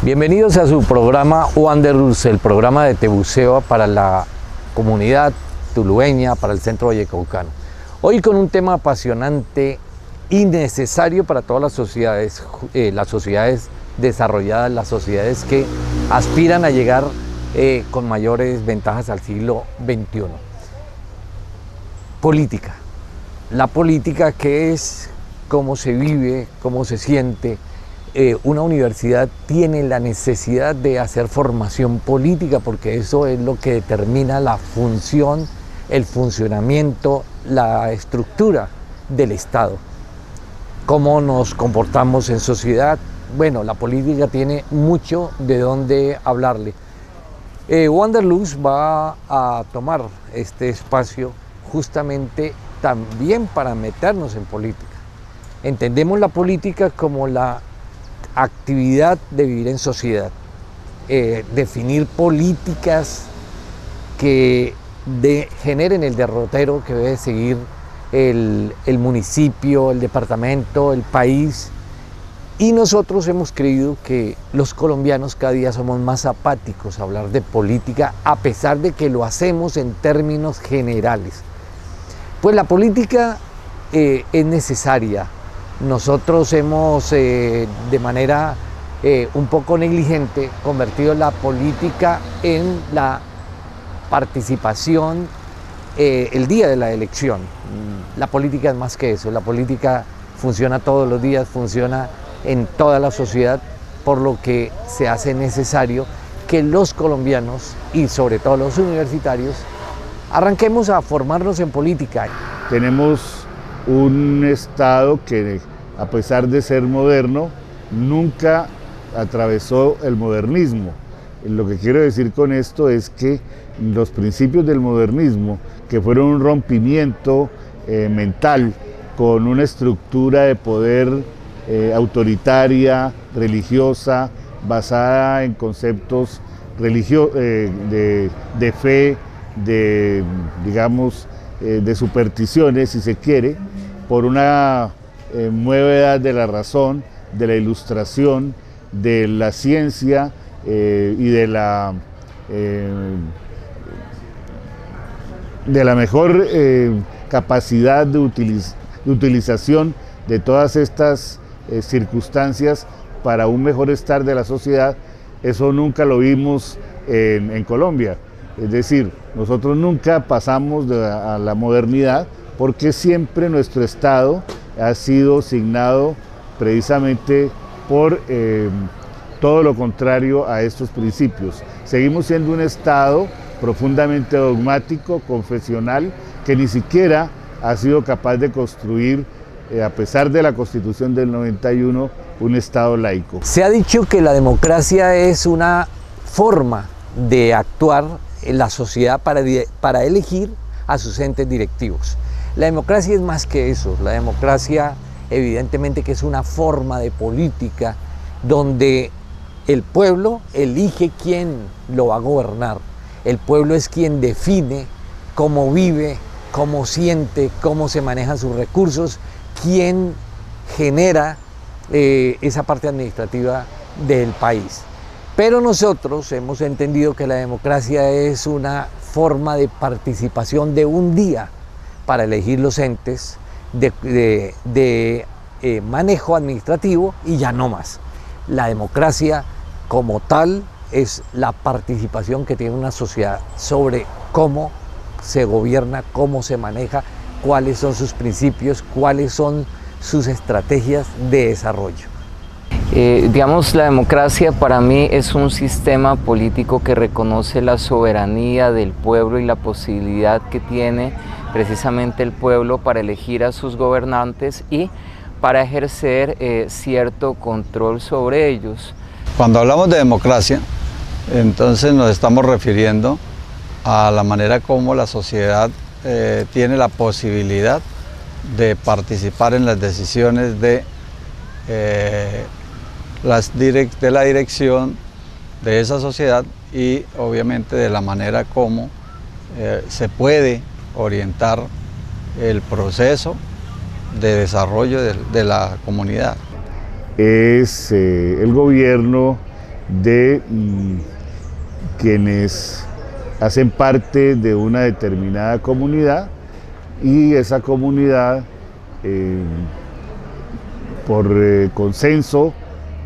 Bienvenidos a su programa Wanderlust, el programa de Tebuceo para la comunidad tulueña, para el centro vallecaucano. Hoy con un tema apasionante y necesario para todas las sociedades desarrolladas, las sociedades que aspiran a llegar con mayores ventajas al siglo XXI. Política. La política, que es cómo se vive, cómo se siente. Una universidad tiene la necesidad de hacer formación política porque eso es lo que determina la función, el funcionamiento, la estructura del Estado. Cómo nos comportamos en sociedad. Bueno, la política tiene mucho de dónde hablarle. Wanderlust va a tomar este espacio justamente también para meternos en política. Entendemos la política como la actividad de vivir en sociedad, definir políticas que generen el derrotero que debe seguir el municipio, el departamento, el país. Y nosotros hemos creído que los colombianos cada día somos más apáticos a hablar de política, a pesar de que lo hacemos en términos generales. Pues la política es necesaria. Nosotros hemos, de manera un poco negligente, convertido la política en la participación el día de la elección. La política es más que eso, la política funciona todos los días, funciona en toda la sociedad, por lo que se hace necesario que los colombianos y sobre todo los universitarios arranquemos a formarnos en política. Tenemos un Estado que, a pesar de ser moderno, nunca atravesó el modernismo. Lo que quiero decir con esto es que los principios del modernismo, que fueron un rompimiento mental con una estructura de poder autoritaria, religiosa, basada en conceptos de fe, de supersticiones, si se quiere, por una nueva edad de la razón, de la ilustración, de la ciencia y de la mejor capacidad de utilización de todas estas circunstancias para un mejor estar de la sociedad. Eso nunca lo vimos en Colombia. Es decir, nosotros nunca pasamos a la modernidad porque siempre nuestro Estado ha sido signado precisamente por todo lo contrario a estos principios. Seguimos siendo un Estado profundamente dogmático, confesional, que ni siquiera ha sido capaz de construir, a pesar de la Constitución del 91, un Estado laico. Se ha dicho que la democracia es una forma de actuar en la sociedad para elegir a sus entes directivos. La democracia es más que eso. La democracia, evidentemente, que es una forma de política donde el pueblo elige quién lo va a gobernar. El pueblo es quien define cómo vive, cómo siente, cómo se manejan sus recursos, quién genera esa parte administrativa del país. Pero nosotros hemos entendido que la democracia es una forma de participación de un día para elegir los entes de manejo administrativo y ya no más. La democracia como tal es la participación que tiene una sociedad sobre cómo se gobierna, cómo se maneja, cuáles son sus principios, cuáles son sus estrategias de desarrollo. Digamos, la democracia para mí es un sistema político que reconoce la soberanía del pueblo y la posibilidad que tiene precisamente el pueblo para elegir a sus gobernantes y para ejercer cierto control sobre ellos. Cuando hablamos de democracia, entonces nos estamos refiriendo a la manera como la sociedad tiene la posibilidad de participar en las decisiones de la dirección de esa sociedad y obviamente de la manera como se puede orientar el proceso de desarrollo de la comunidad. Es el gobierno de quienes hacen parte de una determinada comunidad, y esa comunidad por consenso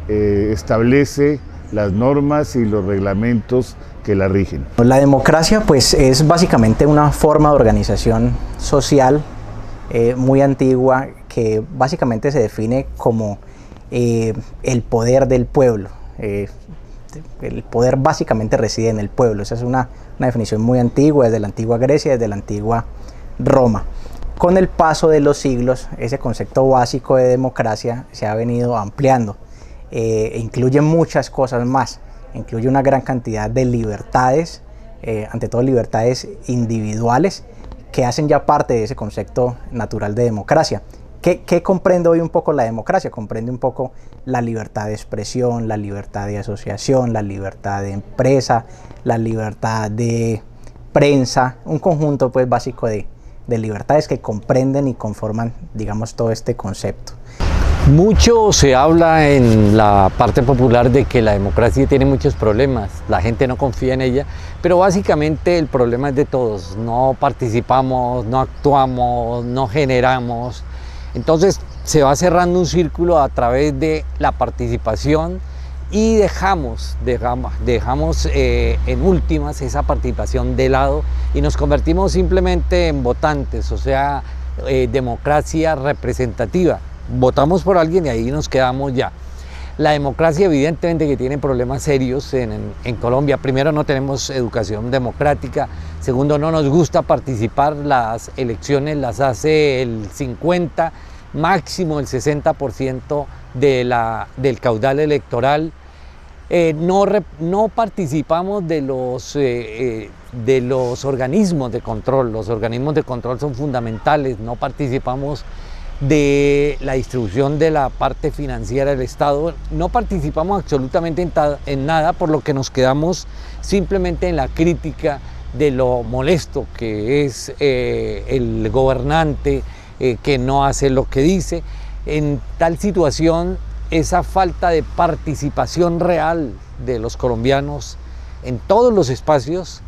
establece las normas y los reglamentos que la rigen. La democracia pues es básicamente una forma de organización social muy antigua, que básicamente se define como el poder del pueblo. El poder básicamente reside en el pueblo. Esa es una definición muy antigua, desde la antigua Grecia, desde la antigua Roma. Con el paso de los siglos, ese concepto básico de democracia se ha venido ampliando. Incluye muchas cosas más. Incluye una gran cantidad de libertades, ante todo libertades individuales, que hacen ya parte de ese concepto natural de democracia. ¿Qué comprende hoy un poco la democracia? Comprende un poco la libertad de expresión, la libertad de asociación, la libertad de empresa, la libertad de prensa, un conjunto pues básico de libertades que comprenden y conforman, digamos, todo este concepto. Mucho se habla en la parte popular de que la democracia tiene muchos problemas, la gente no confía en ella, pero básicamente el problema es de todos, no participamos, no actuamos, no generamos. Entonces se va cerrando un círculo a través de la participación y dejamos en últimas esa participación de lado y nos convertimos simplemente en votantes, o sea, democracia representativa. Votamos por alguien y ahí nos quedamos ya. La democracia evidentemente que tiene problemas serios en Colombia. Primero, no tenemos educación democrática. Segundo, no nos gusta participar. Las elecciones las hace el 50, máximo el 60% del caudal electoral. No participamos de los organismos de control. Los organismos de control son fundamentales. No participamos de la distribución de la parte financiera del Estado, no participamos absolutamente en nada, por lo que nos quedamos simplemente en la crítica de lo molesto que es el gobernante, que no hace lo que dice. En tal situación, esa falta de participación real de los colombianos en todos los espacios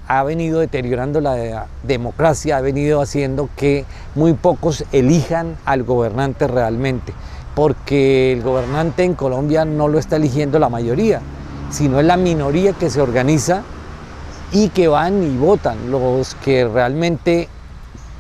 ha venido deteriorando la democracia, ha venido haciendo que muy pocos elijan al gobernante realmente, porque el gobernante en Colombia no lo está eligiendo la mayoría, sino es la minoría que se organiza y que van y votan. Los que realmente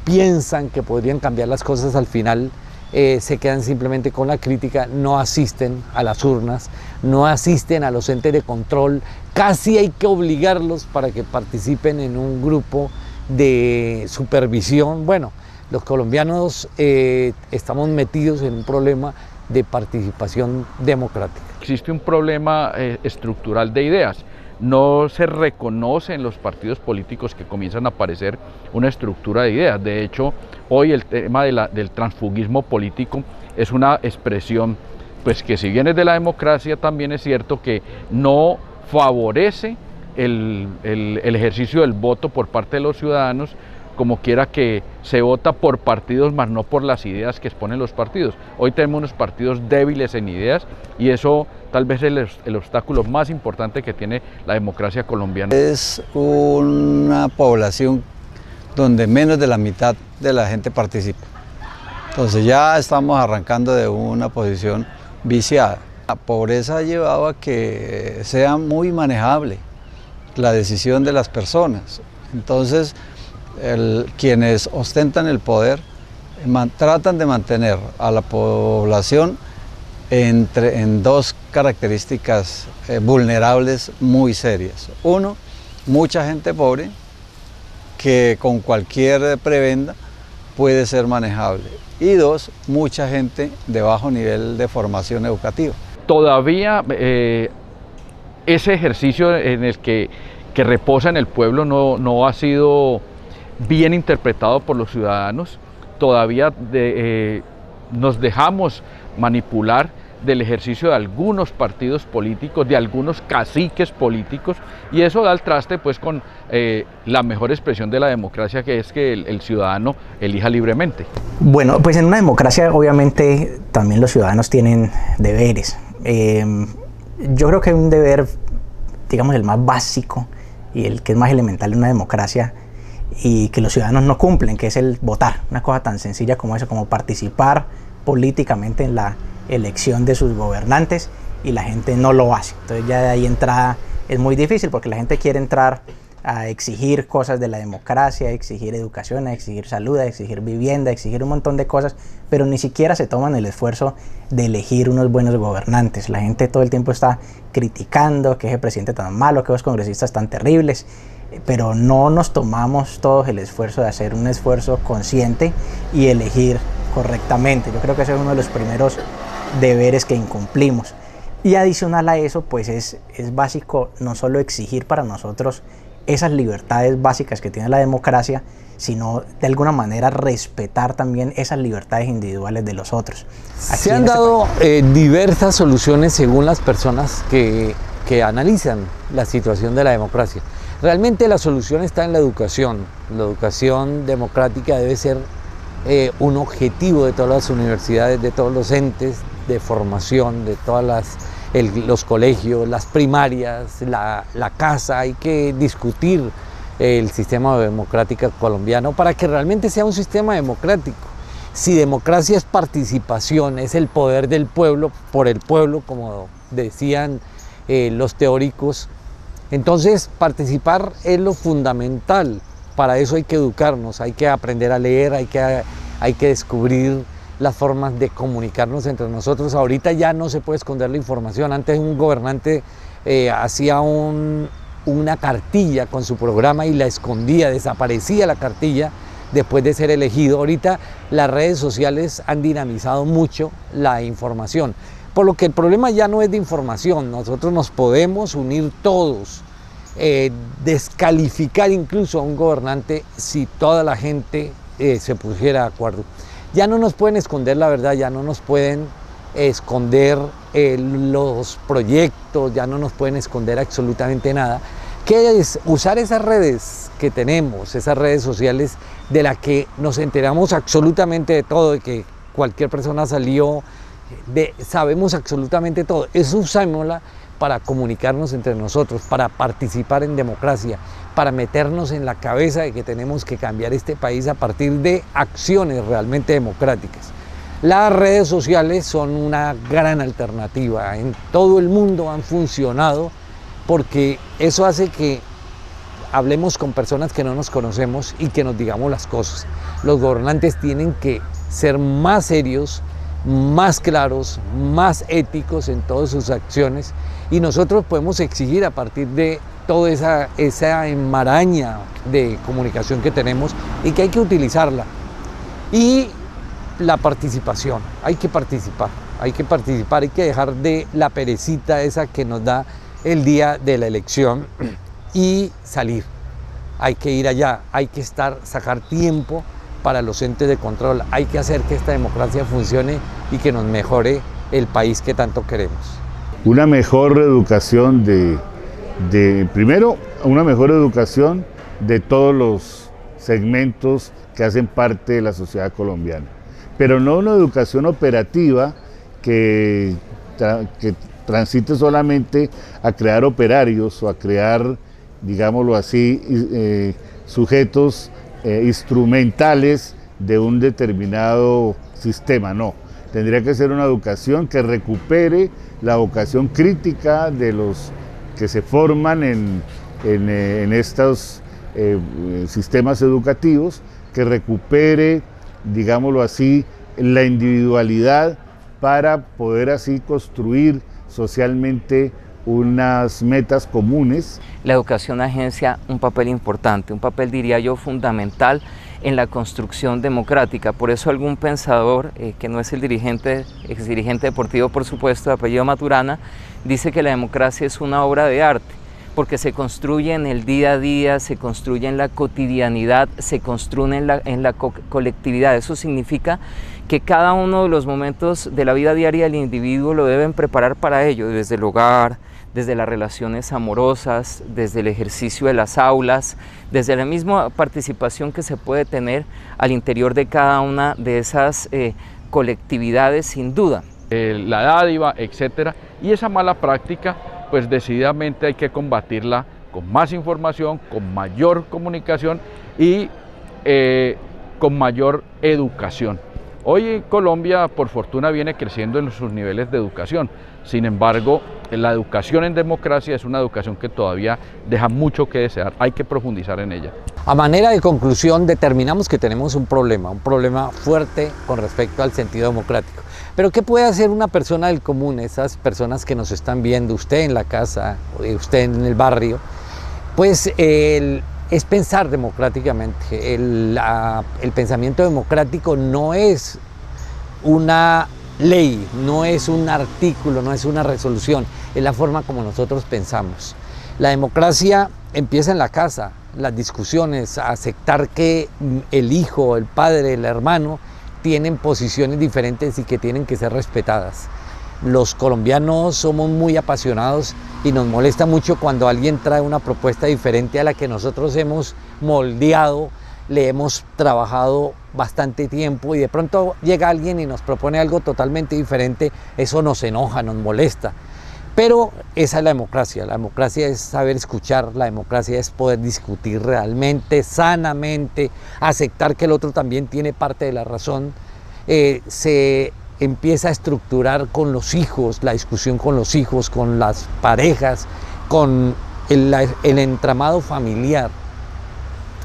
piensan que podrían cambiar las cosas al final se quedan simplemente con la crítica, no asisten a las urnas, no asisten a los entes de control. Casi hay que obligarlos para que participen en un grupo de supervisión. Bueno, los colombianos estamos metidos en un problema de participación democrática. Existe un problema estructural de ideas. No se reconoce en los partidos políticos que comienzan a aparecer una estructura de ideas. De hecho, hoy el tema del transfugismo político es una expresión, pues que si bien es de la democracia, también es cierto que no favorece el ejercicio del voto por parte de los ciudadanos, como quiera que se vota por partidos, más no por las ideas que exponen los partidos. Hoy tenemos unos partidos débiles en ideas y eso tal vez es el obstáculo más importante que tiene la democracia colombiana. Es una población donde menos de la mitad de la gente participa. Entonces ya estamos arrancando de una posición viciada. La pobreza ha llevado a que sea muy manejable la decisión de las personas. Entonces, quienes ostentan el poder tratan de mantener a la población en dos características vulnerables muy serias. Uno, mucha gente pobre que con cualquier prebenda puede ser manejable. Y dos, mucha gente de bajo nivel de formación educativa. Todavía ese ejercicio en el que reposa en el pueblo no ha sido bien interpretado por los ciudadanos. Todavía nos dejamos manipular del ejercicio de algunos partidos políticos, de algunos caciques políticos, y eso da el traste pues con la mejor expresión de la democracia, que es que el ciudadano elija libremente. Bueno, pues en una democracia obviamente también los ciudadanos tienen deberes. Yo creo que hay un deber, digamos, el más básico y el que es más elemental en una democracia y que los ciudadanos no cumplen, que es el votar. Una cosa tan sencilla como eso, como participar políticamente en la elección de sus gobernantes, y la gente no lo hace. Entonces ya de ahí entrada es muy difícil, porque la gente quiere entrar a exigir cosas de la democracia, a exigir educación, a exigir salud, a exigir vivienda, a exigir un montón de cosas, pero ni siquiera se toman el esfuerzo de elegir unos buenos gobernantes. La gente todo el tiempo está criticando que ese presidente tan malo, que los congresistas tan terribles, pero no nos tomamos todos el esfuerzo de hacer un esfuerzo consciente y elegir correctamente. Yo creo que ese es uno de los primeros deberes que incumplimos. Y adicional a eso, pues es básico no solo exigir para nosotros esas libertades básicas que tiene la democracia, sino de alguna manera respetar también esas libertades individuales de los otros. Se han dado diversas soluciones según las personas que analizan la situación de la democracia. Realmente la solución está en la educación. La educación democrática debe ser un objetivo de todas las universidades, de todos los entes de formación, de todas los colegios, las primarias, la casa. Hay que discutir el sistema democrático colombiano para que realmente sea un sistema democrático. Si democracia es participación, es el poder del pueblo, por el pueblo, como decían los teóricos, entonces participar es lo fundamental. Para eso hay que educarnos, hay que aprender a leer, hay que descubrir las formas de comunicarnos entre nosotros. Ahorita ya no se puede esconder la información. Antes un gobernante hacía una cartilla con su programa y la escondía, desaparecía la cartilla después de ser elegido. Ahorita las redes sociales han dinamizado mucho la información, por lo que el problema ya no es de información. Nosotros nos podemos unir todos, descalificar incluso a un gobernante si toda la gente se pusiera de acuerdo. Ya no nos pueden esconder la verdad, ya no nos pueden esconder los proyectos, ya no nos pueden esconder absolutamente nada, que es usar esas redes que tenemos, esas redes sociales de las que nos enteramos absolutamente de todo, de que cualquier persona salió, sabemos absolutamente todo. Eso usémosla para comunicarnos entre nosotros, para participar en democracia, para meternos en la cabeza de que tenemos que cambiar este país a partir de acciones realmente democráticas. Las redes sociales son una gran alternativa, en todo el mundo han funcionado, porque eso hace que hablemos con personas que no nos conocemos y que nos digamos las cosas. Los gobernantes tienen que ser más serios, más claros, más éticos en todas sus acciones, y nosotros podemos exigir a partir de toda esa enmaraña de comunicación que tenemos y que hay que utilizarla. Y la participación, hay que participar, hay que dejar de la perecita esa que nos da el día de la elección y salir. Hay que ir allá, hay que sacar tiempo para los entes de control, hay que hacer que esta democracia funcione y que nos mejore el país que tanto queremos. Una mejor educación primero, una mejor educación de todos los segmentos que hacen parte de la sociedad colombiana, pero no una educación operativa que transite solamente a crear operarios o a crear, digámoslo así, sujetos instrumentales de un determinado sistema. No, tendría que ser una educación que recupere la vocación crítica de los que se forman en estos sistemas educativos, que recupere, digámoslo así, la individualidad para poder así construir socialmente unas metas comunes. La educación agencia un papel importante, un papel, diría yo, fundamental en la construcción democrática. Por eso algún pensador, que no es el exdirigente deportivo, por supuesto, de apellido Maturana, dice que la democracia es una obra de arte, porque se construye en el día a día, se construye en la cotidianidad, se construye en la colectividad. Eso significa que cada uno de los momentos de la vida diaria del individuo lo deben preparar para ello, desde el hogar, desde las relaciones amorosas, desde el ejercicio de las aulas, desde la misma participación que se puede tener al interior de cada una de esas colectividades, sin duda. la dádiva, etc. Y esa mala práctica, pues decididamente hay que combatirla con más información, con mayor comunicación y con mayor educación. Hoy Colombia, por fortuna, viene creciendo en sus niveles de educación. Sin embargo, la educación en democracia es una educación que todavía deja mucho que desear. Hay que profundizar en ella. A manera de conclusión, determinamos que tenemos un problema fuerte con respecto al sentido democrático. Pero ¿qué puede hacer una persona del común, esas personas que nos están viendo, usted en la casa, usted en el barrio? Pues es pensar democráticamente. El pensamiento democrático no es una ley, no es un artículo, no es una resolución, es la forma como nosotros pensamos. La democracia empieza en la casa, las discusiones, aceptar que el hijo, el padre, el hermano tienen posiciones diferentes y que tienen que ser respetadas. Los colombianos somos muy apasionados y nos molesta mucho cuando alguien trae una propuesta diferente a la que nosotros hemos moldeado, le hemos trabajado bastante tiempo y de pronto llega alguien y nos propone algo totalmente diferente. Eso nos enoja, nos molesta. Pero esa es la democracia es saber escuchar, la democracia es poder discutir realmente, sanamente, aceptar que el otro también tiene parte de la razón. Se empieza a estructurar con los hijos, la discusión con los hijos, con las parejas, con el entramado familiar.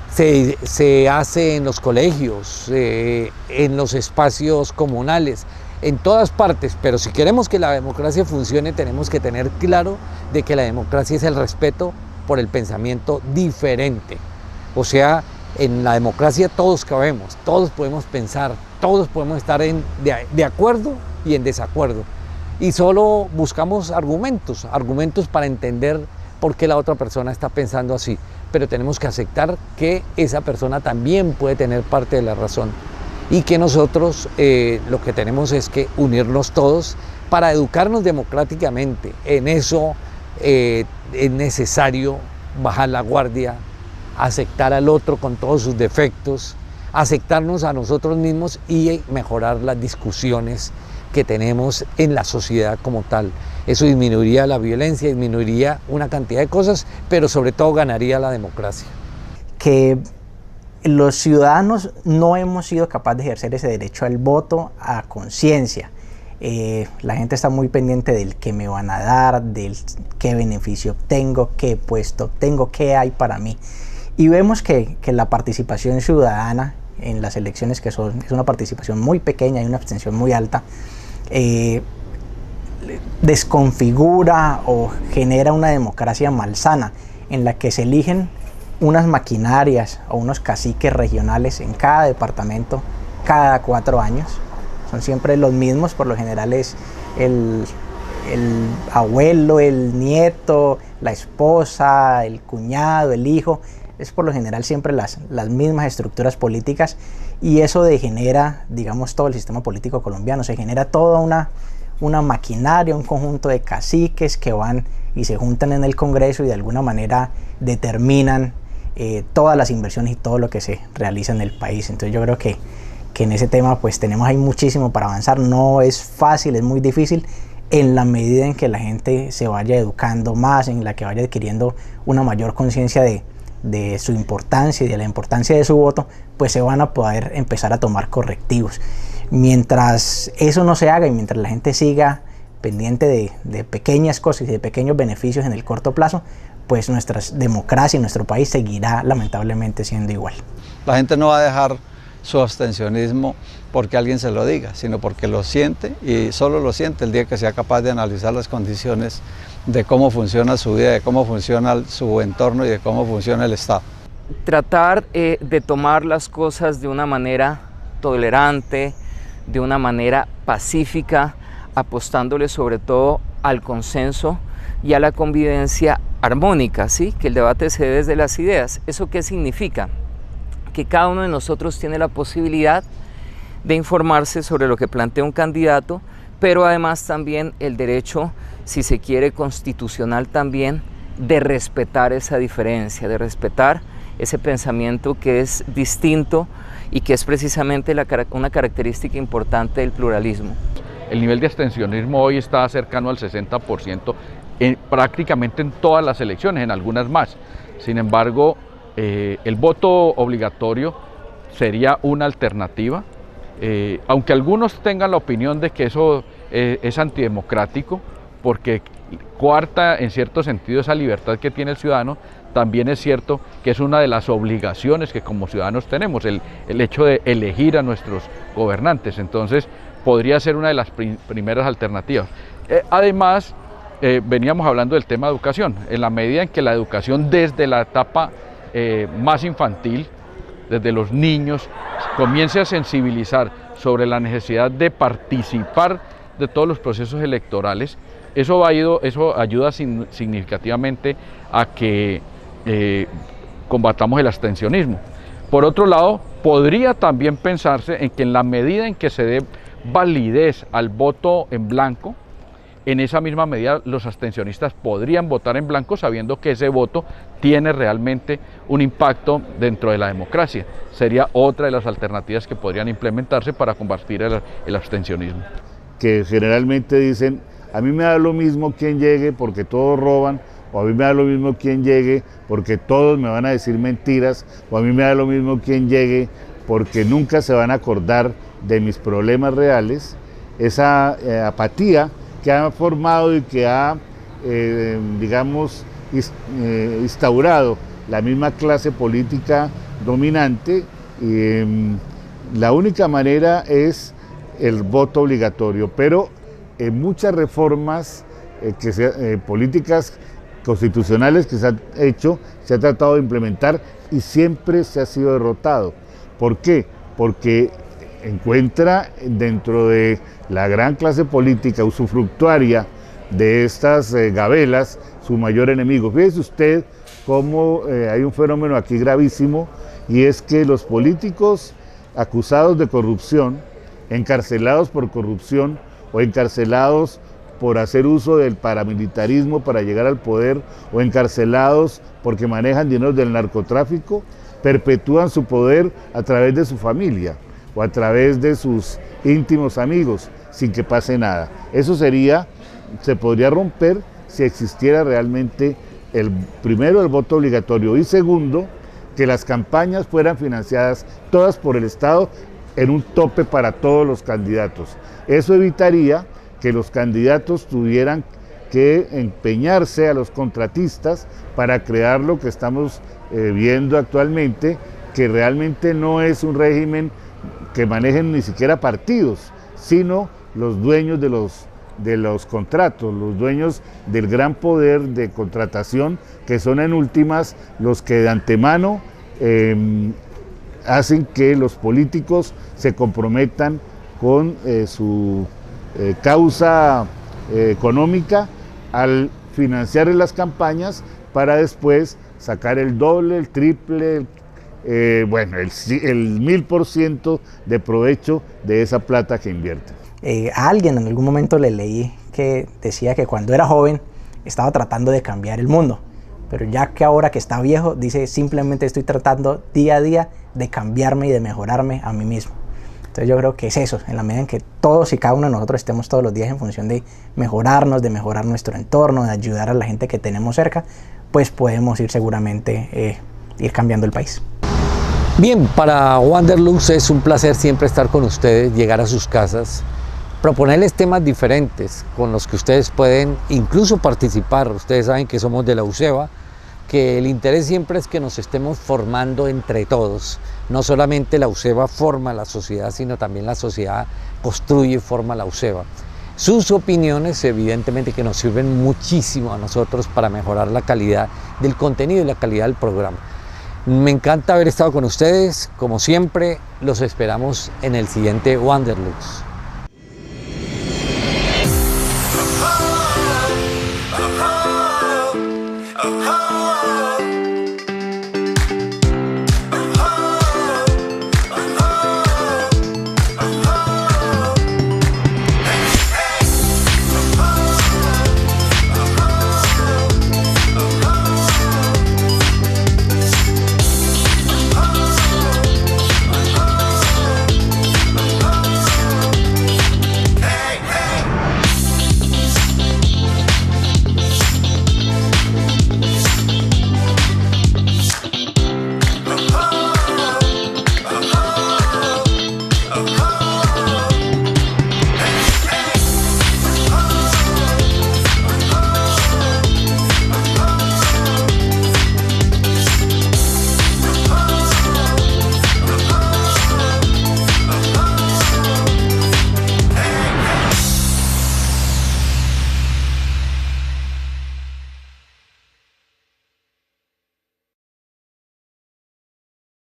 Se hace en los colegios, en los espacios comunales, en todas partes, pero si queremos que la democracia funcione tenemos que tener claro de que la democracia es el respeto por el pensamiento diferente. O sea, en la democracia todos cabemos, todos podemos pensar, todos podemos estar de acuerdo y en desacuerdo. Y solo buscamos argumentos para entender por qué la otra persona está pensando así. Pero tenemos que aceptar que esa persona también puede tener parte de la razón. Y que nosotros lo que tenemos es que unirnos todos para educarnos democráticamente. En eso es necesario bajar la guardia, aceptar al otro con todos sus defectos, aceptarnos a nosotros mismos y mejorar las discusiones que tenemos en la sociedad como tal. Eso disminuiría la violencia, disminuiría una cantidad de cosas, pero sobre todo ganaría la democracia. Que los ciudadanos no hemos sido capaces de ejercer ese derecho al voto a conciencia. La gente está muy pendiente del qué me van a dar, del qué beneficio obtengo, qué puesto obtengo, qué hay para mí. Y vemos que la participación ciudadana en las elecciones, es una participación muy pequeña y una abstención muy alta, desconfigura o genera una democracia malsana en la que se eligen unas maquinarias o unos caciques regionales en cada departamento cada 4 años. Son siempre los mismos, por lo general es el abuelo, el nieto, la esposa, el cuñado, el hijo. Es por lo general siempre las mismas estructuras políticas, y eso degenera, digamos, todo el sistema político colombiano. Se genera toda una maquinaria, un conjunto de caciques que van y se juntan en el Congreso y de alguna manera determinan todas las inversiones y todo lo que se realiza en el país. Entonces yo creo que en ese tema pues tenemos ahí muchísimo para avanzar. No es fácil, es muy difícil. En la medida en que la gente se vaya educando más, en la que vaya adquiriendo una mayor conciencia de su importancia y de la importancia de su voto, pues se van a poder empezar a tomar correctivos. Mientras eso no se haga y mientras la gente siga pendiente de pequeñas cosas y de pequeños beneficios en el corto plazo, pues nuestra democracia y nuestro país seguirá lamentablemente siendo igual. La gente no va a dejar su abstencionismo porque alguien se lo diga, sino porque lo siente, y solo lo siente el día que sea capaz de analizar las condiciones de cómo funciona su vida, de cómo funciona su entorno y de cómo funciona el Estado. Tratar de tomar las cosas de una manera tolerante, de una manera pacífica, apostándole sobre todo al consenso y a la convivencia armónica, ¿sí? Que el debate se dé desde las ideas. ¿Eso qué significa? Que cada uno de nosotros tiene la posibilidad de informarse sobre lo que plantea un candidato, pero además también el derecho, si se quiere constitucional también, de respetar esa diferencia, de respetar ese pensamiento que es distinto y que es precisamente una característica importante del pluralismo. el nivel de abstencionismo hoy está cercano al 60%, prácticamente en todas las elecciones, en algunas más. Sin embargo, el voto obligatorio sería una alternativa, aunque algunos tengan la opinión de que eso es antidemocrático, porque coarta en cierto sentido esa libertad que tiene el ciudadano. También es cierto que es una de las obligaciones que como ciudadanos tenemos, el hecho de elegir a nuestros gobernantes. Entonces podría ser una de las primeras alternativas. Además, veníamos hablando del tema de educación. En la medida en que la educación desde la etapa más infantil, desde los niños, comience a sensibilizar sobre la necesidad de participar de todos los procesos electorales, eso ayuda significativamente a que combatamos el abstencionismo. Por otro lado, podría también pensarse en que en la medida en que se dé validez al voto en blanco, en esa misma medida los abstencionistas podrían votar en blanco sabiendo que ese voto tiene realmente un impacto dentro de la democracia. Sería otra de las alternativas que podrían implementarse para combatir el abstencionismo. Que generalmente dicen, a mí me da lo mismo quién llegue porque todos roban, o a mí me da lo mismo quién llegue porque todos me van a decir mentiras, o a mí me da lo mismo quién llegue porque nunca se van a acordar de mis problemas reales. Esa apatía que ha formado y que ha, digamos, instaurado la misma clase política dominante, la única manera es el voto obligatorio, pero en muchas reformas políticas constitucionales que se han hecho, se ha tratado de implementar y siempre se ha sido derrotado. ¿Por qué? Porque encuentra dentro de la gran clase política usufructuaria de estas gabelas su mayor enemigo. Fíjese usted cómo hay un fenómeno aquí gravísimo, y es que los políticos acusados de corrupción, encarcelados por corrupción o encarcelados por hacer uso del paramilitarismo para llegar al poder, o encarcelados porque manejan dinero del narcotráfico, perpetúan su poder a través de su familia o a través de sus íntimos amigos sin que pase nada. Eso se podría romper si existiera realmente primero el voto obligatorio, y segundo, que las campañas fueran financiadas todas por el Estado en un tope para todos los candidatos. Eso evitaría que los candidatos tuvieran que empeñarse a los contratistas para crear lo que estamos viendo actualmente, que realmente no es un régimen que manejen ni siquiera partidos, sino los dueños de los contratos, los dueños del gran poder de contratación, que son en últimas los que de antemano hacen que los políticos se comprometan con su causa económica al financiar las campañas para después sacar el doble, el triple, el 1000% de provecho de esa plata que invierten. A alguien en algún momento le leí que decía que cuando era joven estaba tratando de cambiar el mundo, pero ya que ahora que está viejo, dice, simplemente estoy tratando día a día de cambiarme y de mejorarme a mí mismo. Entonces yo creo que es eso, en la medida en que todos y cada uno de nosotros estemos todos los días en función de mejorarnos, de mejorar nuestro entorno, de ayudar a la gente que tenemos cerca, pues podemos ir seguramente ir cambiando el país. Bien, para Wanderlust es un placer siempre estar con ustedes, llegar a sus casas, proponerles temas diferentes con los que ustedes pueden incluso participar. Ustedes saben que somos de la UCEBA, que el interés siempre es que nos estemos formando entre todos. No solamente la UCEBA forma la sociedad, sino también la sociedad construye y forma la UCEBA. Sus opiniones evidentemente que nos sirven muchísimo a nosotros para mejorar la calidad del contenido y la calidad del programa. Me encanta haber estado con ustedes, como siempre, los esperamos en el siguiente Wanderlust.